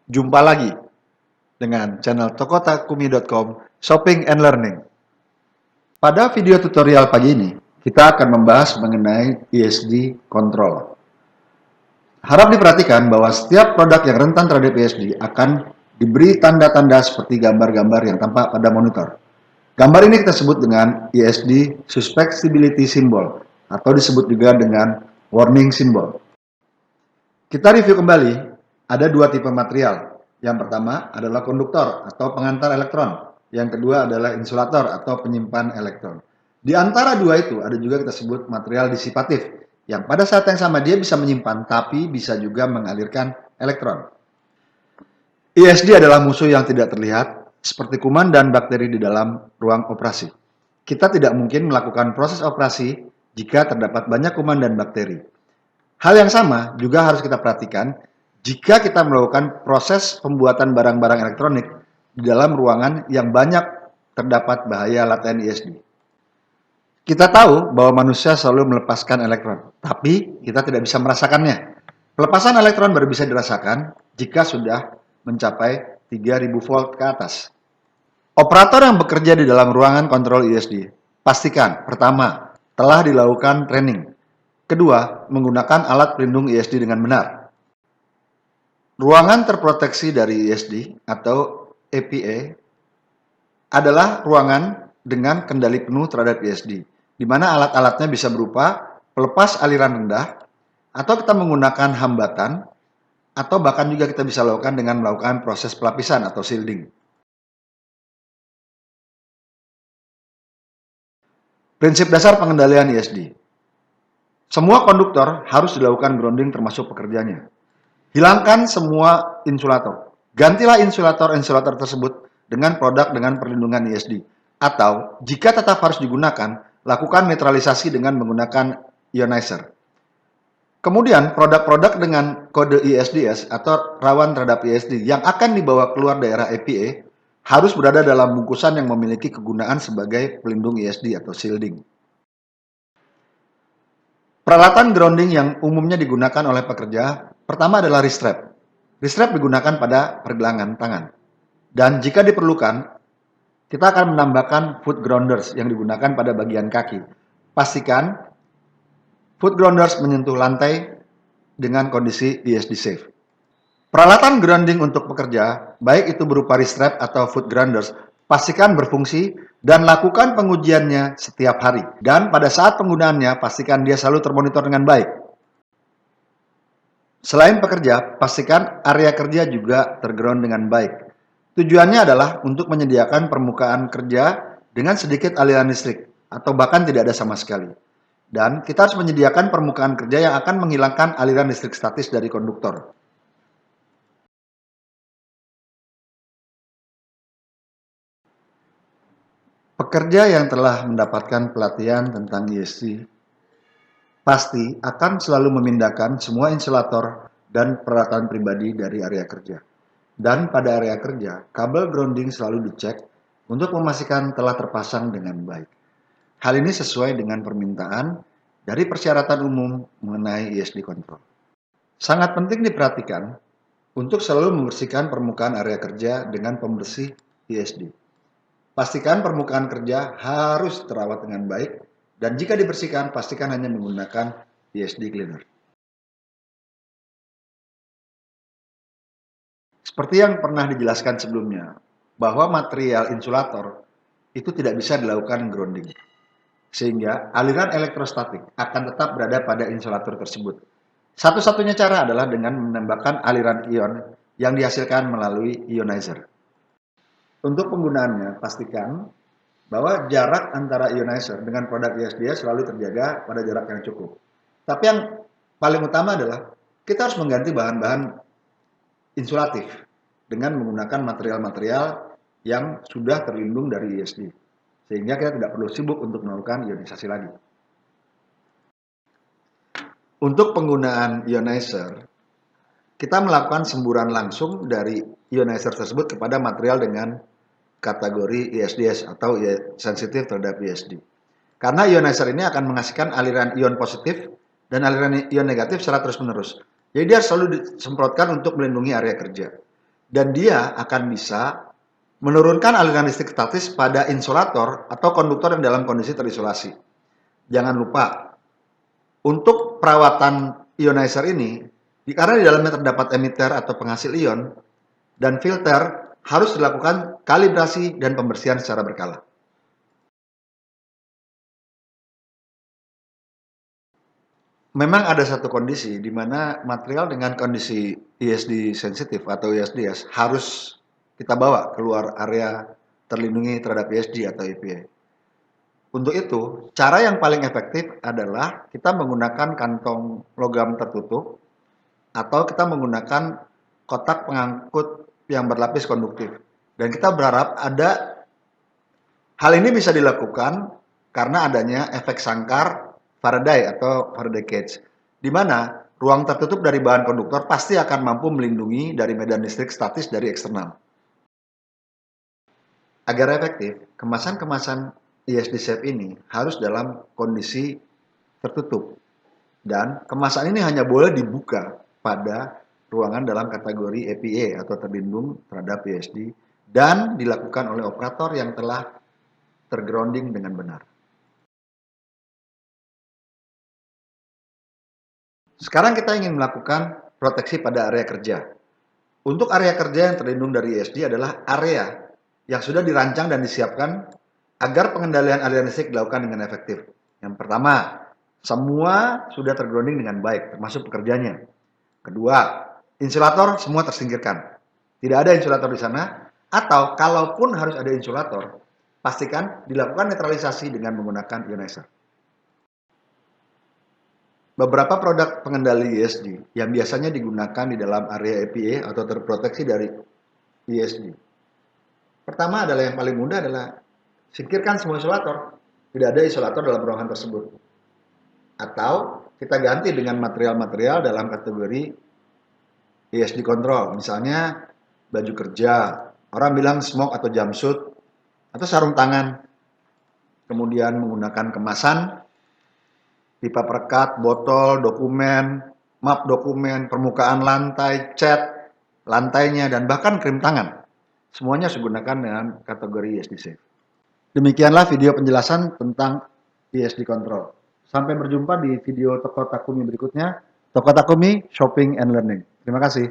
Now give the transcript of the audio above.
Jumpa lagi dengan channel tokotakumi.com Shopping and Learning. Pada video tutorial pagi ini, kita akan membahas mengenai ESD Control. Harap diperhatikan bahwa setiap produk yang rentan terhadap ESD akan diberi tanda-tanda seperti gambar-gambar yang tampak pada monitor. Gambar ini kita sebut dengan ESD Susceptibility Symbol atau disebut juga dengan Warning Symbol. Kita review kembali, ada dua tipe material. Yang pertama adalah konduktor atau pengantar elektron. Yang kedua adalah insulator atau penyimpan elektron. Di antara dua itu ada juga kita sebut material disipatif, yang pada saat yang sama dia bisa menyimpan tapi bisa juga mengalirkan elektron. ESD adalah musuh yang tidak terlihat, seperti kuman dan bakteri di dalam ruang operasi. Kita tidak mungkin melakukan proses operasi jika terdapat banyak kuman dan bakteri. Hal yang sama juga harus kita perhatikan jika kita melakukan proses pembuatan barang-barang elektronik di dalam ruangan yang banyak terdapat bahaya laten ESD. Kita tahu bahwa manusia selalu melepaskan elektron, tapi kita tidak bisa merasakannya. Pelepasan elektron baru bisa dirasakan jika sudah mencapai 3000 volt ke atas. Operator yang bekerja di dalam ruangan kontrol ESD, pastikan pertama, telah dilakukan training. Kedua, menggunakan alat pelindung ESD dengan benar. Ruangan terproteksi dari ESD atau EPA adalah ruangan dengan kendali penuh terhadap ESD, di mana alat-alatnya bisa berupa pelepas aliran rendah, atau kita menggunakan hambatan, atau bahkan juga kita bisa lakukan dengan melakukan proses pelapisan atau shielding. Prinsip dasar pengendalian ESD. Semua konduktor harus dilakukan grounding termasuk pekerjanya. Hilangkan semua insulator. Gantilah insulator tersebut dengan produk dengan perlindungan ESD. Atau, jika tetap harus digunakan, lakukan netralisasi dengan menggunakan ionizer. Kemudian, produk-produk dengan kode ISDS atau rawan terhadap ESD yang akan dibawa keluar daerah EPA harus berada dalam bungkusan yang memiliki kegunaan sebagai pelindung ESD atau shielding. Peralatan grounding yang umumnya digunakan oleh pekerja, pertama adalah wrist strap. Wrist strap digunakan pada pergelangan tangan. Dan jika diperlukan, kita akan menambahkan foot grounders yang digunakan pada bagian kaki. Pastikan foot grounders menyentuh lantai dengan kondisi ESD safe. Peralatan grounding untuk pekerja, baik itu berupa wrist strap atau foot grounders, pastikan berfungsi dan lakukan pengujiannya setiap hari. Dan pada saat penggunaannya, pastikan dia selalu termonitor dengan baik. Selain pekerja, pastikan area kerja juga terground dengan baik. Tujuannya adalah untuk menyediakan permukaan kerja dengan sedikit aliran listrik, atau bahkan tidak ada sama sekali. Dan kita harus menyediakan permukaan kerja yang akan menghilangkan aliran listrik statis dari konduktor. Pekerja yang telah mendapatkan pelatihan tentang ESD pasti akan selalu memindahkan semua insulator dan peralatan pribadi dari area kerja. Dan pada area kerja, kabel grounding selalu dicek untuk memastikan telah terpasang dengan baik. Hal ini sesuai dengan permintaan dari persyaratan umum mengenai ESD control. Sangat penting diperhatikan untuk selalu membersihkan permukaan area kerja dengan pembersih ESD. Pastikan permukaan kerja harus terawat dengan baik, dan jika dibersihkan, pastikan hanya menggunakan ESD cleaner. Seperti yang pernah dijelaskan sebelumnya, bahwa material insulator itu tidak bisa dilakukan grounding, sehingga aliran elektrostatik akan tetap berada pada insulator tersebut. Satu-satunya cara adalah dengan menembakkan aliran ion yang dihasilkan melalui ionizer. Untuk penggunaannya, pastikan bahwa jarak antara ionizer dengan produk ISDS selalu terjaga pada jarak yang cukup. Tapi yang paling utama adalah kita harus mengganti bahan-bahan insulatif dengan menggunakan material-material yang sudah terlindung dari ESD. Sehingga kita tidak perlu sibuk untuk melakukan ionisasi lagi. Untuk penggunaan ionizer, kita melakukan semburan langsung dari ionizer tersebut kepada material dengan kategori ISDS atau sensitif terhadap ESD. Karena ionizer ini akan menghasilkan aliran ion positif dan aliran ion negatif secara terus-menerus. Jadi dia selalu disemprotkan untuk melindungi area kerja. dan dia akan bisa menurunkan aliran listrik statis pada insulator atau konduktor yang dalam kondisi terisolasi. Jangan lupa, untuk perawatan ionizer ini, karena di dalamnya terdapat emitter atau penghasil ion dan filter, harus dilakukan kalibrasi dan pembersihan secara berkala. Memang ada satu kondisi di mana material dengan kondisi ESD sensitif atau ESDS harus kita bawa keluar area terlindungi terhadap ESD atau EPA. Untuk itu, cara yang paling efektif adalah kita menggunakan kantong logam tertutup atau kita menggunakan kotak pengangkut yang berlapis konduktif. Dan kita berharap hal ini bisa dilakukan karena adanya efek sangkar Faraday atau Faraday cage, di mana ruang tertutup dari bahan konduktor pasti akan mampu melindungi dari medan listrik statis dari eksternal. Agar efektif, kemasan-kemasan ESD safe ini harus dalam kondisi tertutup, dan kemasan ini hanya boleh dibuka pada ruangan dalam kategori EPA atau terlindung terhadap ESD dan dilakukan oleh operator yang telah tergrounding dengan benar. Sekarang kita ingin melakukan proteksi pada area kerja. Untuk area kerja yang terlindung dari ESD adalah area yang sudah dirancang dan disiapkan agar pengendalian aliran listrik dilakukan dengan efektif. Yang pertama, semua sudah tergrounding dengan baik, termasuk pekerjanya. Kedua, insulator semua tersingkirkan. Tidak ada insulator di sana, atau kalaupun harus ada insulator, pastikan dilakukan netralisasi dengan menggunakan ionizer. Beberapa produk pengendali ESD yang biasanya digunakan di dalam area EPA atau terproteksi dari ESD. Pertama adalah yang paling mudah adalah singkirkan semua isolator. Tidak ada isolator dalam ruangan tersebut. Atau kita ganti dengan material-material dalam kategori ESD control. Misalnya baju kerja, orang bilang smoke atau jumpsuit, atau sarung tangan. Kemudian menggunakan kemasan pipa perekat, botol, dokumen, map dokumen, permukaan lantai, cat, lantainya, dan bahkan krim tangan. Semuanya harus digunakan dengan kategori ESD safe. Demikianlah video penjelasan tentang ESD control. Sampai berjumpa di video Toko Takumi berikutnya. Toko Takumi, Shopping and Learning. Terima kasih.